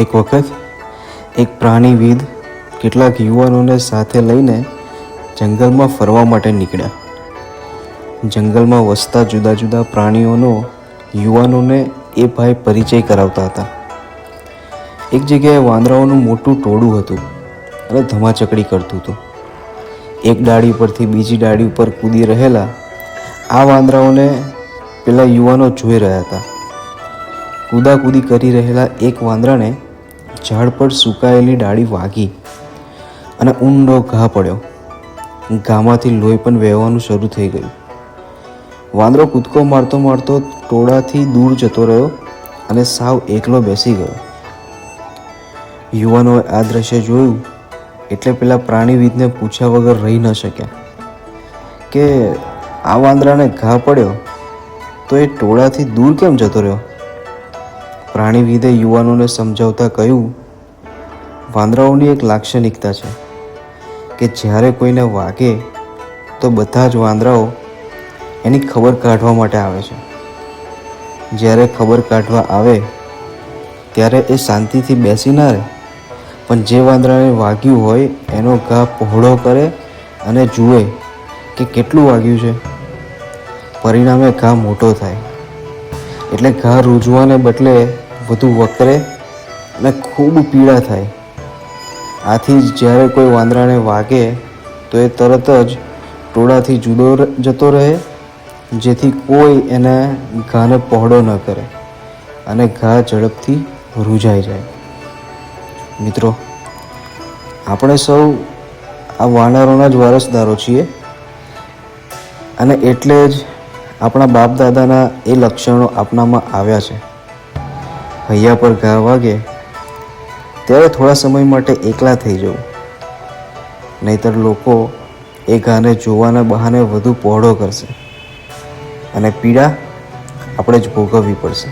એક વખત એક પ્રાણીવિદ કેટલાક યુવાનોને સાથે લઈને જંગલમાં ફરવા માટે નીકળ્યા. જંગલમાં વસતા જુદા જુદા પ્રાણીઓનો યુવાનોને એ ભાઈ પરિચય કરાવતા હતા. એક જગ્યાએ વાંદરાઓનું મોટું ટોળું હતું અને ધમાચકડી કરતું હતું. એક ડાળી પરથી બીજી ડાળી ઉપર કૂદી રહેલા આ વાંદરાઓને પેલા યુવાનો જોઈ રહ્યા હતા. કૂદાકૂદી કરી રહેલા એક વાંદરાને ઝાડ પર સુકાયેલી ડાળી વાગી અને ઊંડો ઘા પડ્યો. ઘામાંથી લોહી પણ વહેવાનું શરૂ થઈ ગયું. વાંદરો કૂદકો મારતો મારતો ટોળાથી દૂર જતો રહ્યો અને સાવ એકલો બેસી ગયો. યુવાનોએ આ દ્રશ્ય જોયું એટલે પેલા પ્રાણીવિદને પૂછ્યા વગર રહી ન શક્યા કે આ વાંદરાને ઘા પડ્યો તો એ ટોળાથી દૂર કેમ જતો રહ્યો? પ્રાણીવિદે યુવાનોને સમજાવતા કહ્યું, વાંદરાઓની એક લાક્ષણિકતા છે કે જ્યારે કોઈને વાગે તો બધા જ વાંદરાઓ એની ખબર કાઢવા માટે આવે છે. જ્યારે ખબર કાઢવા આવે ત્યારે એ શાંતિથી બેસી ના રહે, પણ જે વાંદરાને વાગ્યું હોય એનો ઘા પહોળો કરે અને જુએ કે કેટલું વાગ્યું છે. પરિણામે ઘા મોટો થાય એટલે ઘા રૂઝવાને બદલે વધુ વકરે અને ખૂબ પીડા થાય. આથી જ જ્યારે કોઈ વાંદરાને વાગે તો એ તરત જ ટોળાથી જુદો જતો રહે, જેથી કોઈ એને ઘાને પહોળો ન કરે અને ઘા ઝડપથી રૂઝાઈ જાય. મિત્રો, આપણે સૌ આ વાનરોના જ વારસદારો છીએ અને એટલે જ આપણા બાપ દાદાના એ લક્ષણો આપણામાં આવ્યા છે. હૈયા પર ઘા વાગે ત્યારે થોડા સમય માટે એકલા થઈ જવું, નહીતર લોકો એ ઘાને જોવાના બહાને વધુ પહોળો કરશે અને પીડા આપણે જ ભોગવવી પડશે.